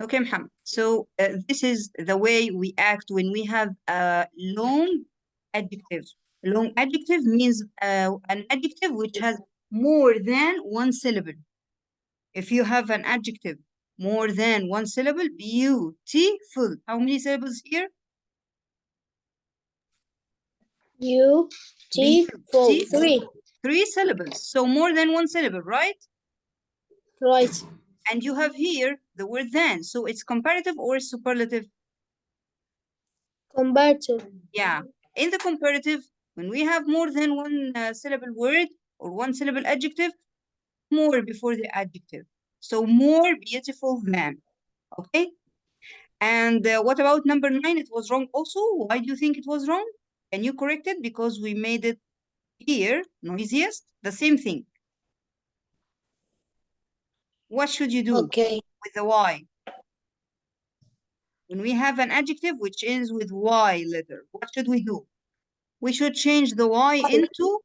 Okay, Muhammad. So this is the way we act when we have a long adjective. Long adjective means an adjective which has more than one syllable. If you have an adjective more than one syllable, beautiful. How many syllables here? Beautiful. Three. Three syllables. So more than one syllable, right? Right. And you have here the word than. So it's comparative or superlative? Comparative. Yeah. In the comparative, when we have more than one syllable word or one syllable adjective, more before the adjective. So more beautiful than. Okay. And what about number 9? It was wrong also. Why do you think it was wrong? Can you correct it? Because we made it here noisiest. The same thing. What should you do with the Y? When we have an adjective which ends with Y letter, what should we do? We should change the Y into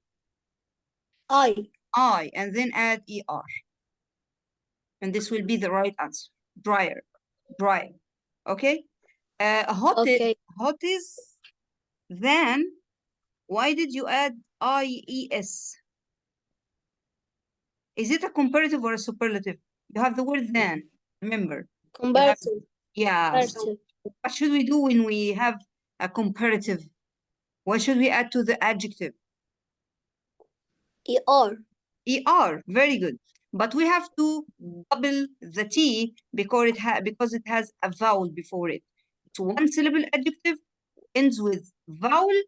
I and then add ER. And this will be the right answer. Dryer. Dry. Okay? Hottest. Then, why did you add IES? Is it a comparative or a superlative? You have the word than. Remember. Comparative. Yeah. So what should we do when we have a comparative? What should we add to the adjective? ER. ER. Very good. But we have to double the T because it has a vowel before it. It's one syllable adjective, ends with vowel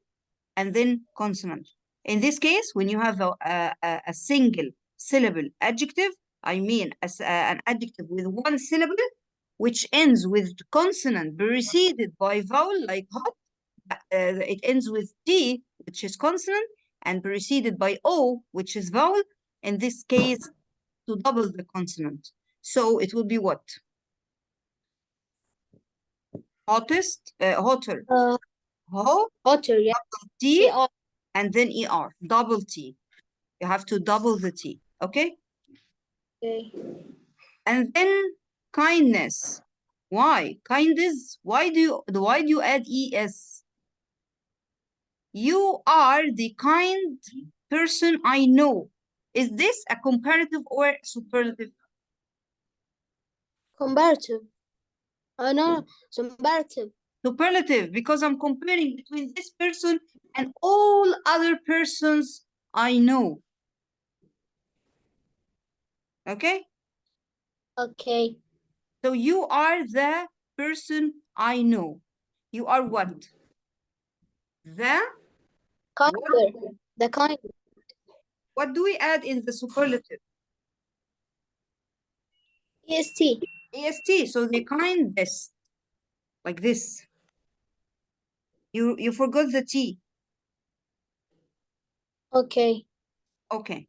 and then consonant. In this case, when you have a single syllable adjective, I mean an adjective with one syllable, which ends with consonant preceded by vowel like hot, it ends with T, which is consonant, and preceded by O, which is vowel. In this case, to double the consonant. So it will be what? Hottest, hotter. Hotter, yeah. T, and then ER, double T. You have to double the T, okay? Okay. And then kindness. Why? Kindness, why do you add ES? You are the kind person I know. Is this a comparative or superlative? Comparative. No, comparative. Superlative, because I'm comparing between this person and all other persons I know. Okay? Okay. So you are the person I know. You are what? The Kinder. The kind. What do we add in the superlative? EST. EST. So the kindest. Like this. You forgot the T. Okay. Okay.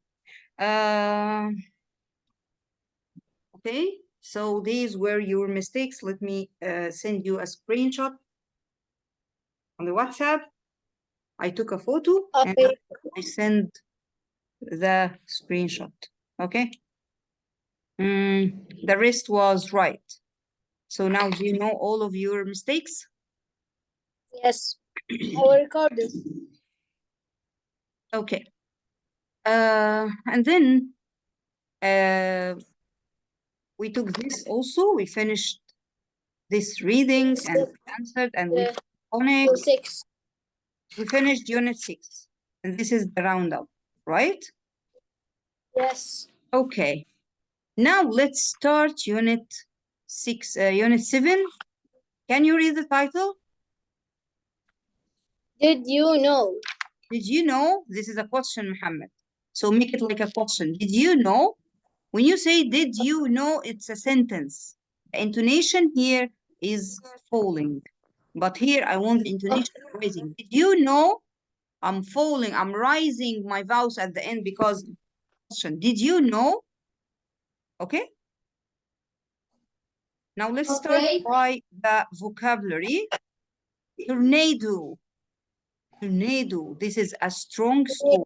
Okay. So these were your mistakes. Let me send you a screenshot on the WhatsApp. I took a photo and I sent the screenshot. Okay. The rest was right. So now do you know all of your mistakes? Yes. I will record this. Okay. And then we took this also. We finished this reading and answered, and we phonics. 6. We finished unit 6, and this is the roundup, right? Yes. Okay. Now let's start unit 6, unit 7. Can you read the title? Did you know? Did you know? This is a question, Muhammad. So make it like a question. Did you know? When you say did you know, it's a sentence. The intonation here is falling. But here I want the intonation rising. Did you know? I'm falling, I'm rising my vowels at the end because question. Did you know? Okay. Now let's start by the vocabulary. Tornado. Tornado. This is a strong storm.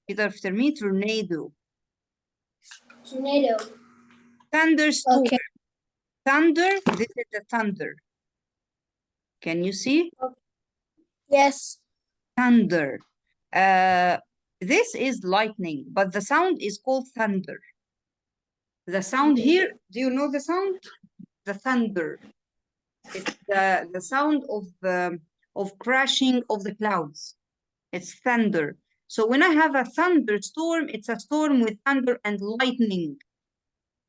Repeat after me. Tornado. Tornado. Thunderstorm. Okay. thunder, this is the thunder. Can you see? Yes. Thunder. This is lightning, but the sound is called thunder. The sound here, do you know the sound? The thunder. It's the sound of crashing of the clouds. It's thunder. So when I have a thunderstorm, it's a storm with thunder and lightning.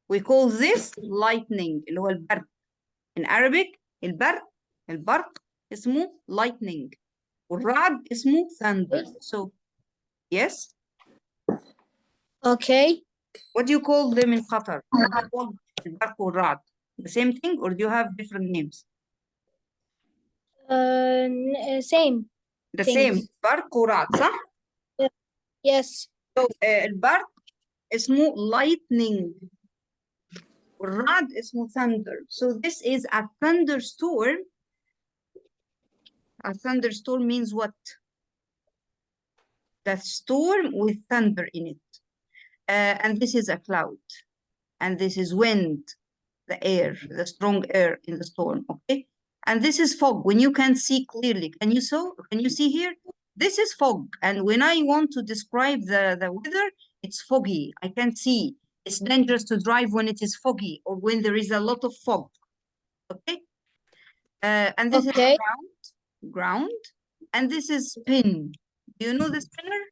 We call this lightning, اللي هو البرق. In Arabic, البرق اسمه lightning. والرعد اسمه thunder. So, yes? Okay. What do you call them in Qatar? What do you call البرق والرعد? The same thing, or do you have different names? Same. The things. same. برق ورعد, صح؟ Yes. So, البرق اسمه lightning. والرعد اسمه thunder. So this is a thunderstorm. A thunderstorm means what? The storm with thunder in it. And this is a cloud. And this is wind, the air, the strong air in the storm, okay? And this is fog, when you can see clearly. Can you see here? This is fog. And when I want to describe the weather, it's foggy. I can't see. It's dangerous to drive when it is foggy or when there is a lot of fog, okay? And this is ground. And this is spin. Do you know the spinner?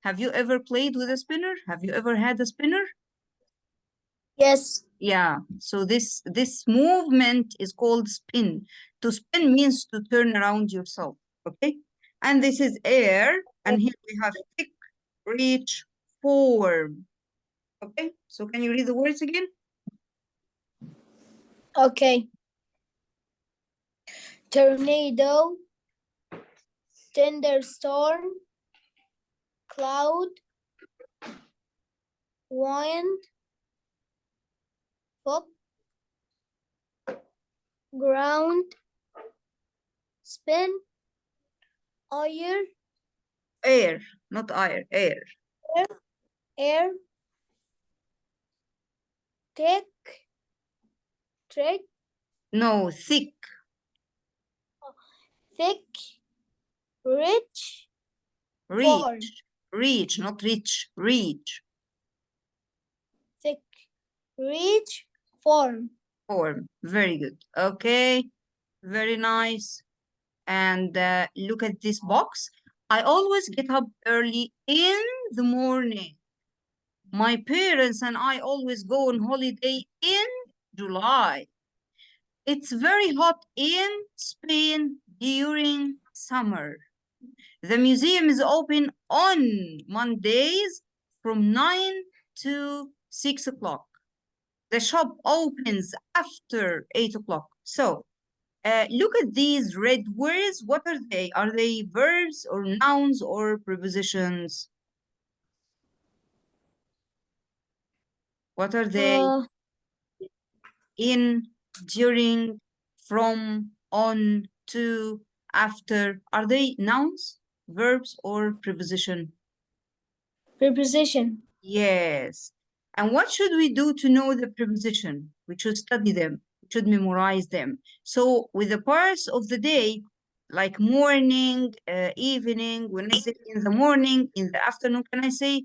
Have you ever played with a spinner? Have you ever had a spinner? Yes. Yeah, so this movement is called spin. To spin means to turn around yourself, okay? And this is air, and here we have thick, rich, form. Okay, so can you read the words again? Okay. Tornado, thunderstorm, cloud, wind, fog, ground, spin, Air, not air, air. Air, thick, No, thick. Thick, rich, form. Reach, not rich, reach. Thick, rich, form. Form, very good. Okay, very nice. And look at this box. I always get up early in the morning. My parents and I always go on holiday in July. It's very hot in Spain during summer. The museum is open on Mondays from 9 to 6 o'clock. The shop opens after 8 o'clock. So, look at these red words. What are they? Are they verbs or nouns or prepositions? What are they? In, during, from, on, to, after. Are they nouns, verbs, or preposition? Preposition. Yes. And what should we do to know the preposition? We should study them. We should memorize them. So with the parts of the day, like morning, evening, when I say in the morning, in the afternoon, can I say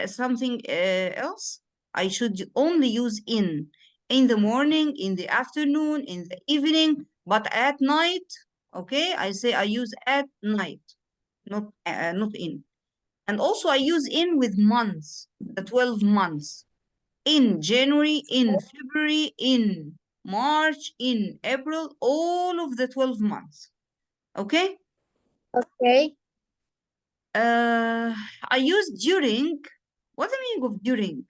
something else? I should only use in the morning, in the afternoon, in the evening, but at night, okay, I say I use at night, not in. And also I use in with months, the 12 months. In January, in February, in March, in April, all of the 12 months. Okay? Okay. I use during. What's the meaning of during?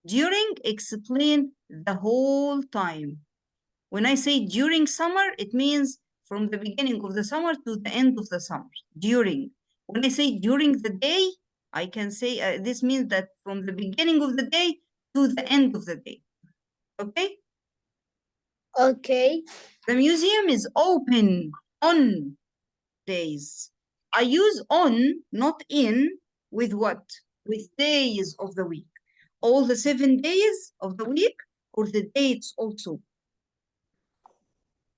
During explain the whole time. When I say during summer, it means from the beginning of the summer to the end of the summer. During. When I say during the day, I can say this means that from the beginning of the day to the end of the day. Okay? Okay. The museum is open on days. I use on, not in, with what? With days of the week. All the 7 days of the week or the dates also?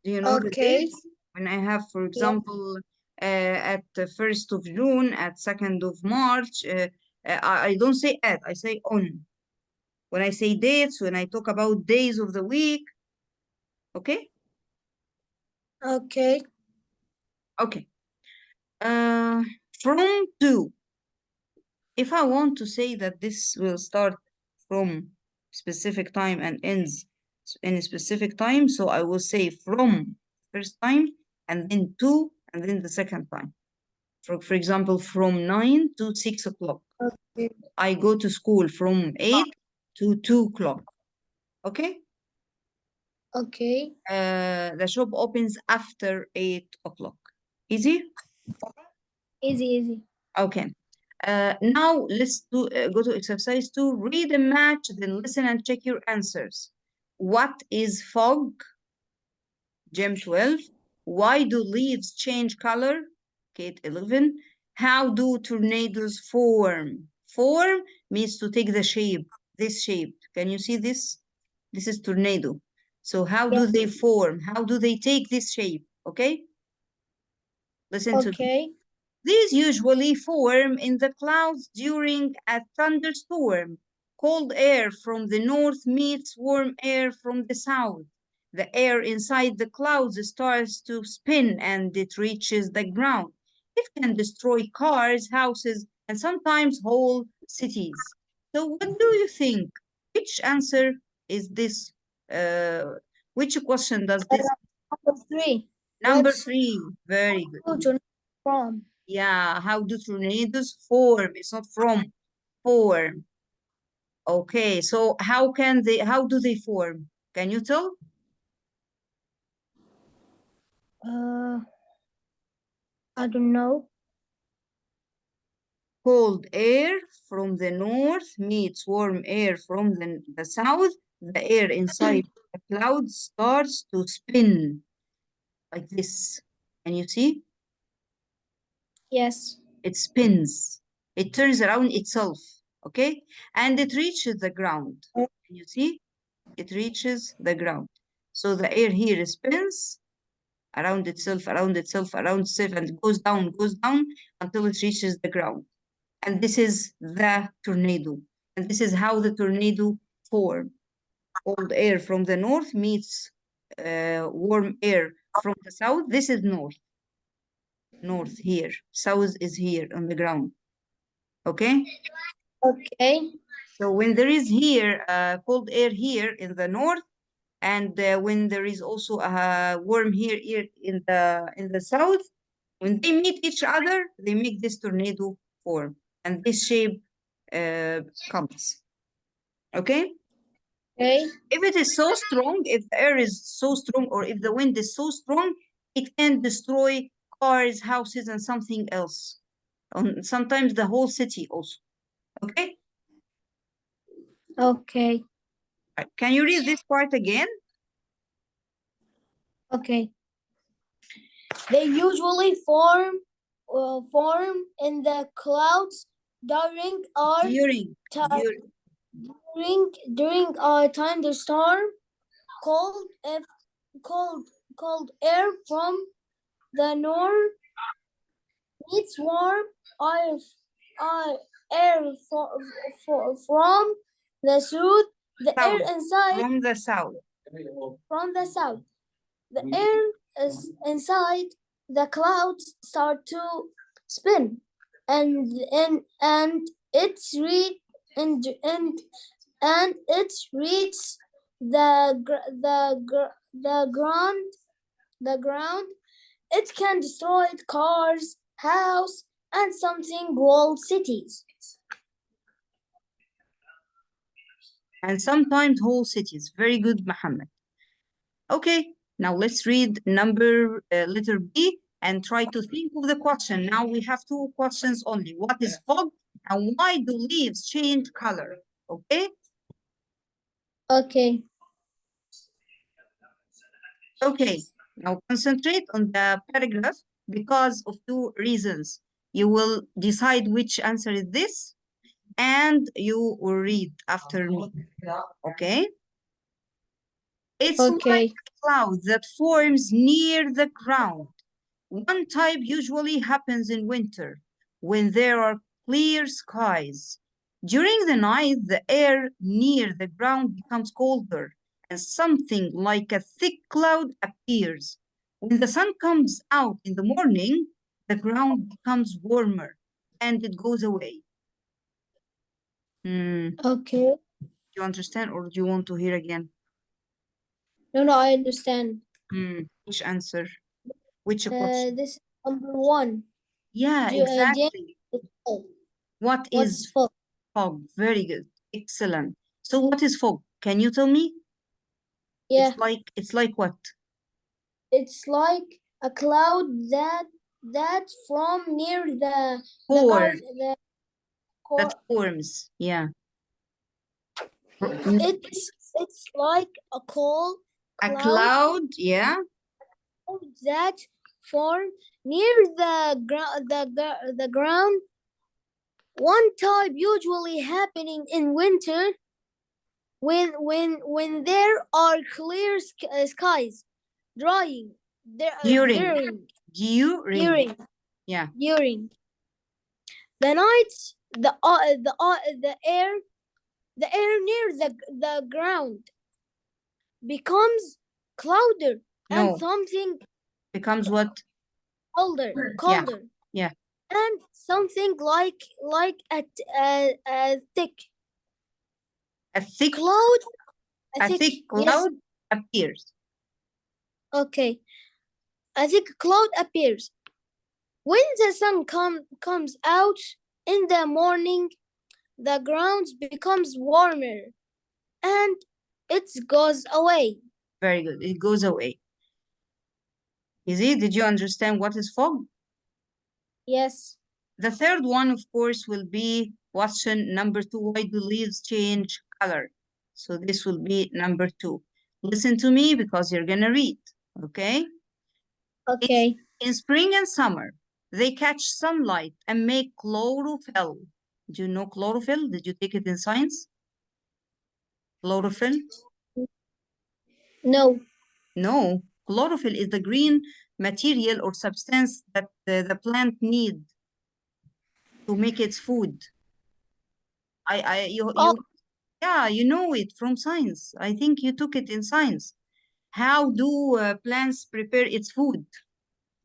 Do you know the Okay. dates? When I have, for example, at the 1st of June, at 2nd of March, I don't say at, I say on. When I say dates, when I talk about days of the week, okay? Okay. Okay. From to. If I want to say that this will start from specific time and ends in a specific time, so I will say from first time and then to and then the second time. For example, from 9 to 6 o'clock. Okay. I go to school from 8 to 2 o'clock. Okay? Okay. The shop opens after 8 o'clock. Easy? Easy. Okay. Now let's go to exercise 2. Read and match, then listen and check your answers. What is fog? Gem 12. Why do leaves change color? Kate 11. How do tornadoes form? Form means to take the shape, this shape. Can you see this? This is tornado. So how do Yes. they form? How do they take this shape? Okay? Listen to me. Okay. These usually form in the clouds during a thunderstorm. Cold air from the north meets warm air from the south. The air inside the clouds starts to spin and it reaches the ground. It can destroy cars, houses, and sometimes whole cities. So, what do you think? Which answer is this? Which question does this? Number 3. Number What's 3. Very good. from? Yeah, how do tornadoes form? It's not from, form. Okay, so how do they form? Can you tell? I don't know. Cold air from the north meets warm air from the south. The air inside the clouds starts to spin like this. Can you see? Yes. It spins. It turns around itself, okay? And it reaches the ground. Can you see? It reaches the ground. So the air here spins around itself, around itself, around itself, and goes down until it reaches the ground. And this is the tornado. And this is how the tornado forms. Cold air from the north meets warm air from the south. This is north. North here. South is here on the ground. Okay? Okay. So when there is here cold air here in the north, and when there is also a warm here in the south, when they meet each other, they make this tornado form, and this shape comes. Okay? Okay. If it is so strong, if the air is so strong, or if the wind is so strong, it can destroy cars, houses, and something else. Sometimes the whole city also. Okay? Okay. Can you read this part again? Okay. They usually form in the clouds during our During, during our thunderstorm. Cold if cold air from the north meets warm air, air from the south. The air south, inside from the south. from the south. The air is inside the clouds start to spin, and it's reach and it reaches the ground. It can destroy cars, house, and something whole cities. And sometimes whole cities. Very good, Muhammad. Okay, now let's read letter B and try to think of the question. Now we have two questions only. What is fog and why do leaves change color? Okay, Okay. okay. Now concentrate on the paragraph because of two reasons. You will decide which answer is this and you will read after me. Okay? It's Okay. like a cloud that forms near the ground. One type usually happens in winter when there are clear skies. During the night, the air near the ground becomes colder and something like a thick cloud appears. When the sun comes out in the morning, the ground becomes warmer and it goes away. Okay. Do you understand or do you want to hear again? No, I understand. Which answer? Which question? This is number one. Yeah, The exactly. fog. What What's is fog? fog? Very good. Excellent. So what is fog? Can you tell me? Yeah, It's like what? it's like a cloud that from near the Form the that core. forms. Yeah. It's like a A cloud cloud, yeah. that form near the ground. One type usually happening in winter when there are clear skies, drying During. during Yeah. during the nights the air near the ground becomes clouder and No. something Becomes what? colder Yeah. colder Yeah. and something like a thick A thick cloud a thick yes, cloud appears. okay, a thick cloud appears when the sun comes out in the morning. The ground becomes warmer and it goes away. Very good. It goes away. Easy. Did you understand what is fog? Yes. The third one, of course, will be question number 2. Why do leaves change color? So this will be number 2. Listen to me because you're going to read, okay? Okay. In spring and summer, they catch sunlight and make chlorophyll. Do you know chlorophyll? Did you take it in science? Chlorophyll? No. No. Chlorophyll is the green material or substance that the plant need to make its food. Oh, Yeah, you know it from science. I think you took it in science. How do plants prepare its food?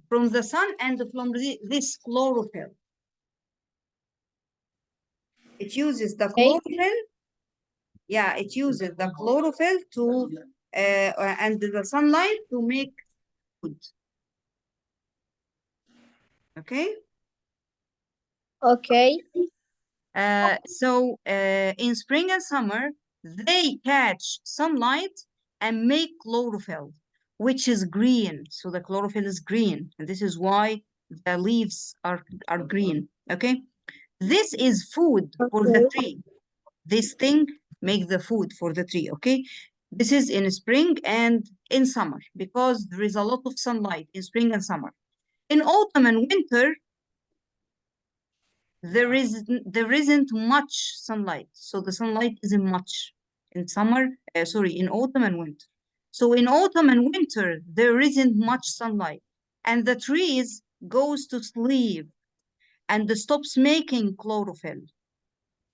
From the sun and from this chlorophyll. It uses the okay. chlorophyll. Yeah, it uses the chlorophyll to and the sunlight to make food. Okay. Okay. In spring and summer, they catch sunlight and make chlorophyll, which is green. So the chlorophyll is green, and this is why the leaves are green. Okay, this is food for the Okay. tree. This thing make the food for the tree. Okay, this is in spring and in summer because there is a lot of sunlight in spring and summer. In autumn and winter, there isn't much sunlight, so the sunlight isn't much in summer, in autumn and winter. So in autumn and winter there isn't much sunlight and the trees goes to sleep and stops making chlorophyll.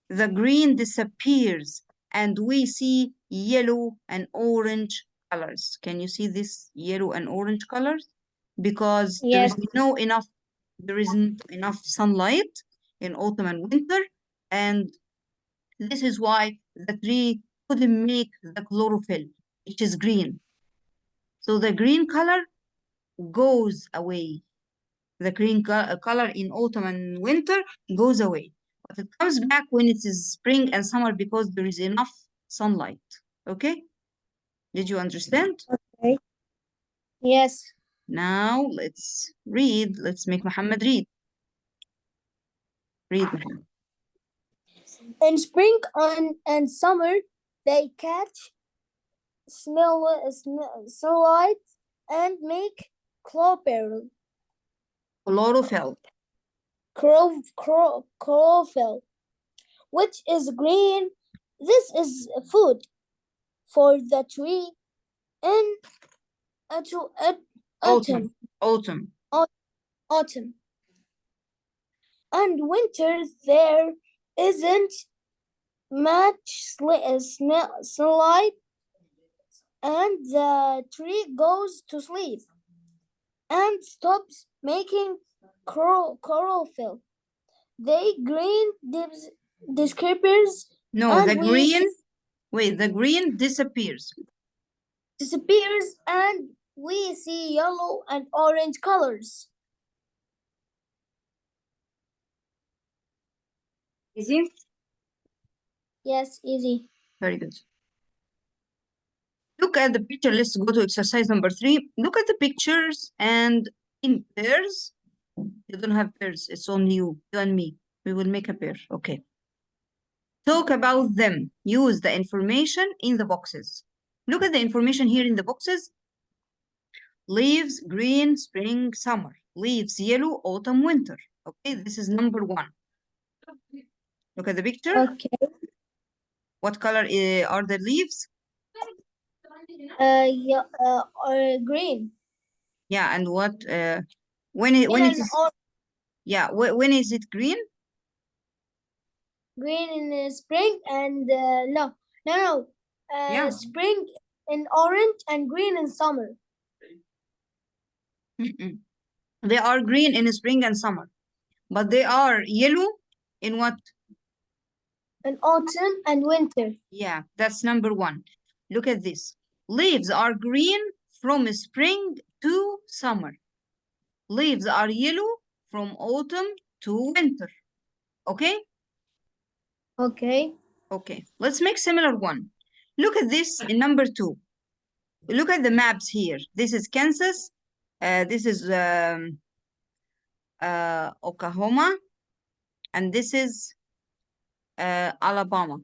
The green disappears and we see yellow and orange colors. Can you see this yellow and orange colors? Because Yes. there isn't enough sunlight in autumn and winter, and this is why the tree couldn't make the chlorophyll, which is green. So the green color goes away. The green color in autumn and winter goes away, but it comes back when it is spring and summer because there is enough sunlight. Okay? Did you understand? Okay. Yes. Now let's read. Let's make Muhammad read. Read, Muhammad. In spring and summer, they catch sunlight and make chlorophyll. Chlorophyll. Chlorophyll, which is green. This is food for the tree. in autumn. Autumn. Autumn. And winter there isn't much sunlight, and the tree goes to sleep and stops making chlorophyll. They green disappears. No, and the green disappears. Disappears, and we see yellow and orange colors. Easy? Yes, easy. Very good. Look at the picture. Let's go to exercise number 3. Look at the pictures and in pairs. You don't have pairs. It's only you and me. We will make a pair. Okay. Talk about them. Use the information in the boxes. Look at the information here in the boxes. Leaves, green, spring, summer. Leaves, yellow, autumn, winter. Okay, this is number 1. Look at the picture. Okay. What color are the leaves? Green. Yeah, and what when it Green is yeah, when is it green? Green in spring and Yeah. spring in orange and green in summer. They are green in spring and summer, but they are yellow in what? In autumn and winter. Yeah, that's number 1. Look at this. Leaves are green from spring to summer. Leaves are yellow from autumn to winter. Okay? Okay. Okay, let's make similar one. Look at this in number 2. Look at the maps here. This is Kansas. This is Oklahoma. And this is Alabama.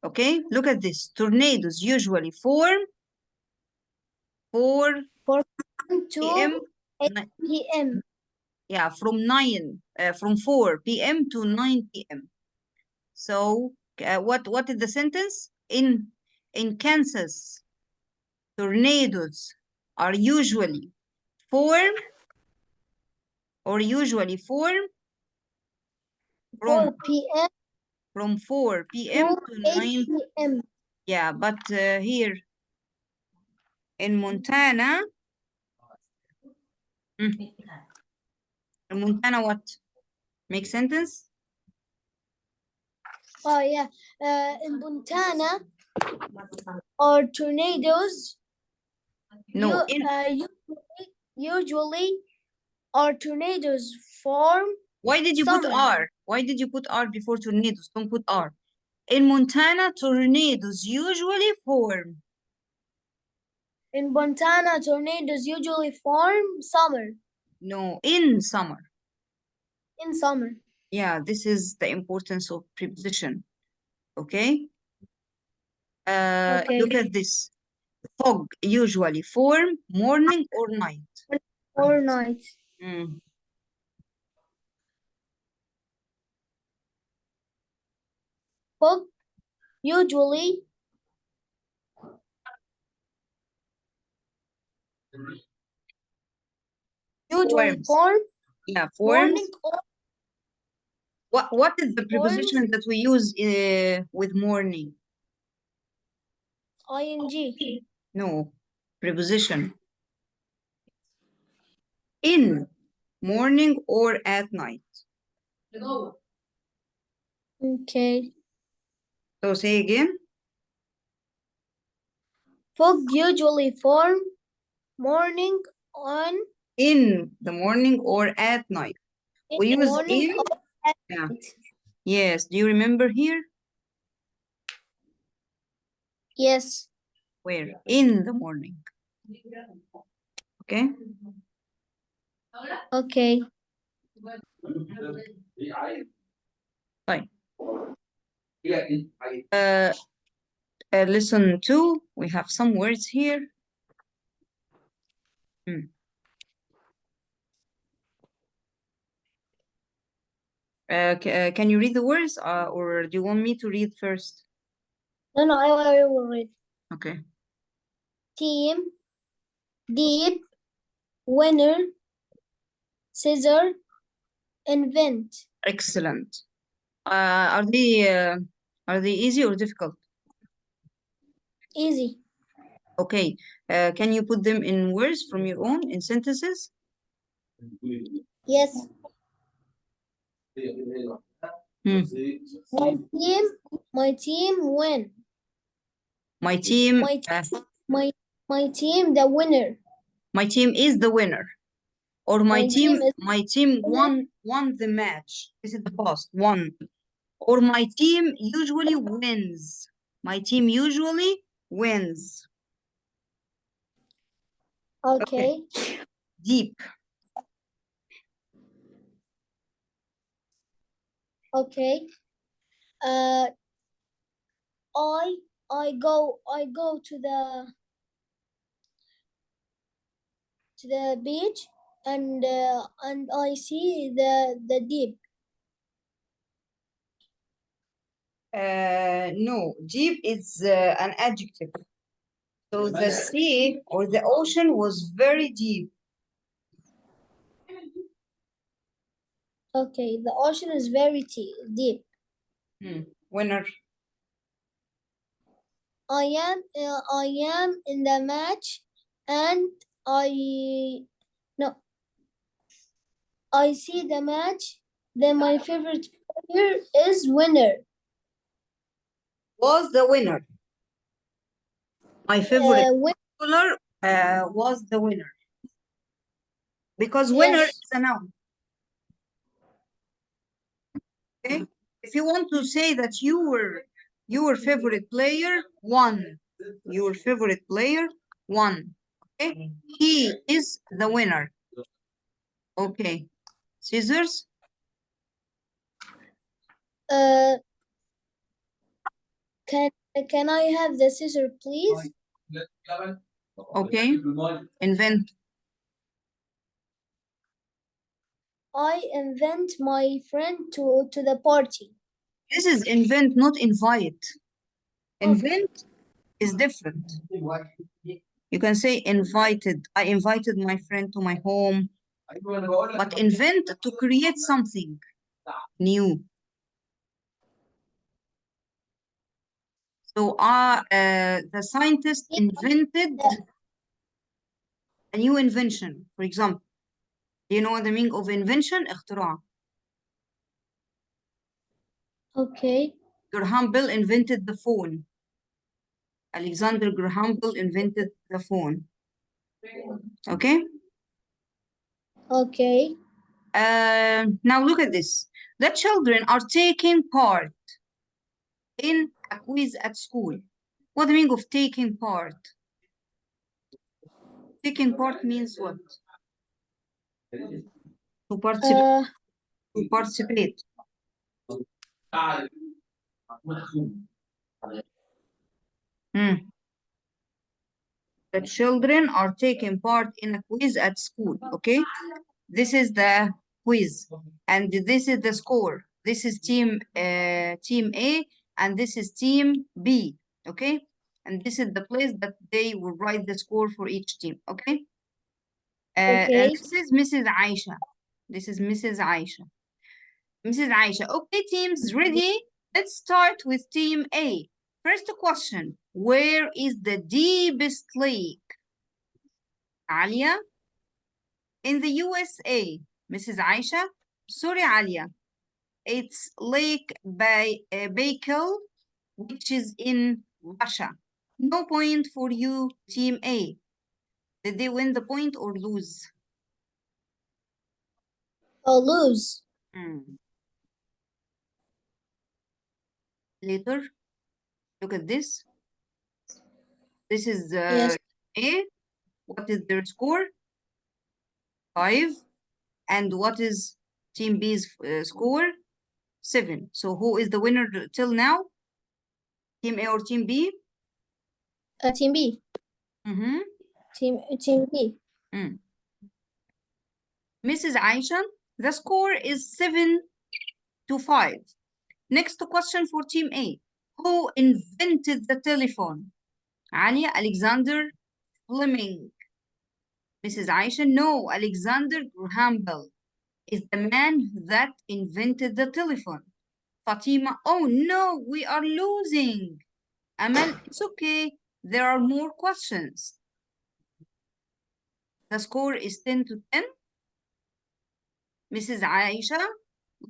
Okay, look at this. Tornadoes usually form 4 to p.m. 8 p.m. Yeah, from 4 p.m. to 9 p.m. So what is the sentence? In Kansas, tornadoes are usually form from 4 p.m. from 4 p.m. to 9 p.m. Yeah, but here in Montana, in Montana, what? Make sentence? Oh yeah, in Montana, or tornadoes. No, Usually, our tornadoes form. Why did you put R? Why did you put R before tornadoes? Don't put R. In Montana, tornadoes usually form. In Montana, tornadoes usually form summer. No, in summer. In summer. Yeah, this is the importance of preposition. Okay? Okay. Look at this. Fog usually form morning or night. Or night. Fog usually form. Yeah, forms. What is the preposition that we use with morning? ing. No, preposition. In morning or at night. Okay. So say again. Fog usually form morning on. In the morning or at night. We use morning in. or at Yeah. night. Yes. Do you remember here? Yes. Where? In the morning. Okay. Okay. Fine. Listen to. We have some words here. Can you read the words or do you want me to read first? No, I will read. Okay. team, deep, winner, scissor, invent. Excellent. Are they easy or difficult? Easy. Okay. Can you put them in words from your own, in sentences? Yes. Hmm. My team win. My team, My team the winner. my team is the winner. Or my My team, team is my team won the match. This is the past, won. Or my team usually wins. My team usually wins. okay. Deep. Okay. I go to the beach and I see the deep. No, deep is an adjective. So the sea or the ocean was very deep. Okay, the ocean is very deep. Winner. I am in the match and I see the match. Then my favorite player is winner. Was the winner. My favorite color was the winner. Because winner Yes. is a noun. Okay. If you want to say that your favorite player won. Your favorite player won. Okay. He is the winner. Okay. Scissors. Uh, can I have the scissor, please? Okay. Invent. I invent my friend to the party. This is invent, not invite. Invent is different. You can say invited. I invited my friend to my home. But invent to create something new. So the scientist invented a new invention, for example. Do you know the meaning of invention? اختراع. Okay. Graham Bell invented the phone. Alexander Graham Bell invented the phone. Okay? Okay. Now look at this. The children are taking part in a quiz at school. What the meaning of taking part? Taking part means what? To participate. To participate. The children are taking part in a quiz at school. Okay, this is the quiz, and this is the score. This is team A, and this is team B. Okay, and this is the place that they will write the score for each team. Okay. And this is Mrs. Aisha. This is Mrs. Aisha. Mrs. Aisha. Okay, teams ready? Let's start with team A. First question. Where is the deepest lake? Alia? In the USA. Mrs. Aisha? Sorry, Alia. It's Lake Baikal, which is in Russia. No point for you, team A. Did they win the point or lose? Lose. Later, look at this. This is Yes. A. What is their score? 5. And what is team B's score? 7. So who is the winner till now? Team A or team B? Team B. Team B. Mrs. Aisha, the score is 7-5. Next question for team A. Who invented the telephone? Alia, Alexander, Fleming. Mrs. Aisha, no, Alexander Graham Bell is the man that invented the telephone. Fatima, oh no, we are losing. Amal, it's okay, there are more questions. The score is 10 to 10. Mrs. Aisha,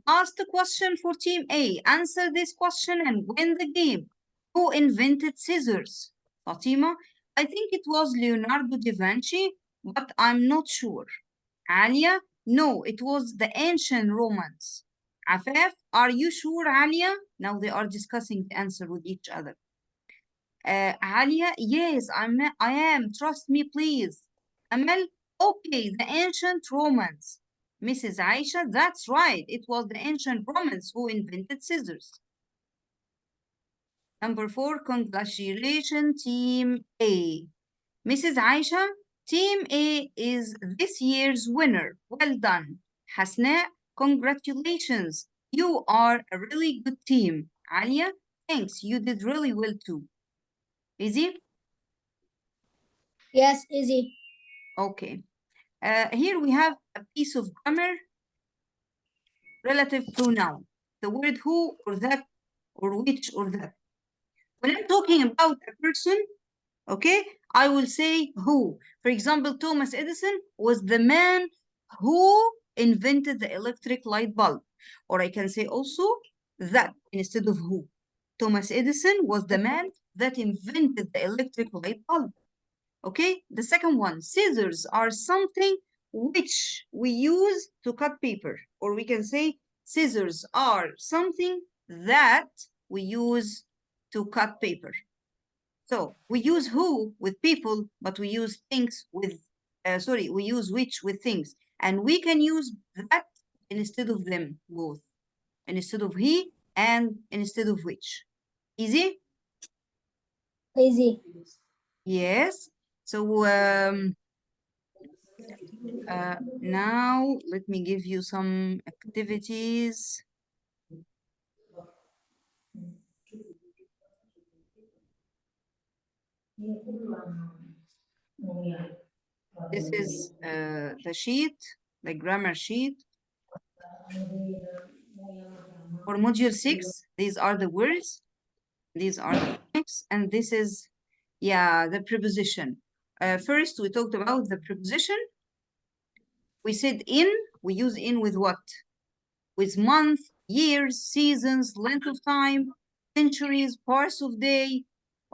last question for Team A. Answer this question and win the game. Who invented scissors? Fatima, I think it was Leonardo da Vinci, but I'm not sure. Alia, no, it was the ancient Romans. Afaf, are you sure, Alia? Now they are discussing the answer with each other. Alia, yes, I am. Trust me, please. Amal, okay, the ancient Romans. Mrs. Aisha, that's right. It was the ancient Romans who invented scissors. Number 4, congratulations, Team A. Mrs. Aisha, Team A is this year's winner. Well done. Hasna, congratulations. You are a really good team. Alia, thanks. You did really well too. Easy? Yes, easy. Okay. Here we have a piece of grammar, relative pronoun. The word who or that or which or that. When I'm talking about a person, okay, I will say who. For example, Thomas Edison was the man who invented the electric light bulb. Or I can say also that instead of who. Thomas Edison was the man that invented the electric light bulb. Okay, the second one, scissors are something which we use to cut paper. Or we can say scissors are something that we use to cut paper. So we use who with people, but we use things with, we use which with things. And we can use that instead of them both. Instead of he and instead of which. Easy? Easy. Yes. So now let me give you some activities. This is the sheet, the grammar sheet. For module 6, these are the words, these are the phonics, and this is, the preposition. First, we talked about the preposition. We said in, we use in with what? With month, years, seasons, length of time, centuries, parts of day.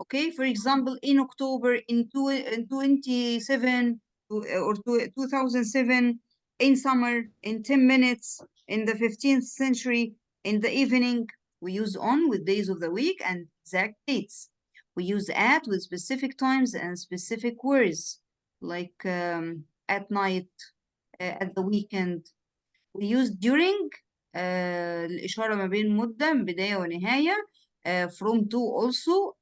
Okay, for example, in October, in 27 or 2007, in summer, in 10 minutes, in the 15th century, in the evening. We use on with days of the week and exact dates. We use at with specific times and specific words, like at night, at the weekend. We use during الإشارة ما بين مدة بداية ونهاية. from to also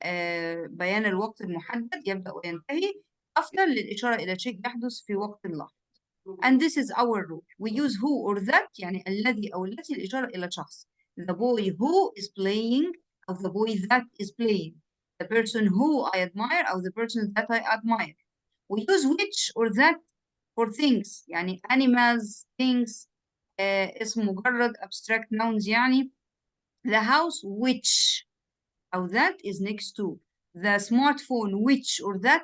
بيان الوقت المحدد يبدأ وينتهي. after للإشارة إلى شيء يحدث في وقت لاحق. And this is our rule. We use who or that يعني الذي أو التي الإشارة إلى شخص. The boy who is playing أو the boy that is playing. The person who I admire أو the person that I admire. We use which or that for things يعني animals, things. اسم مجرد abstract nouns يعني. The house which أو that is next to. The smartphone which or that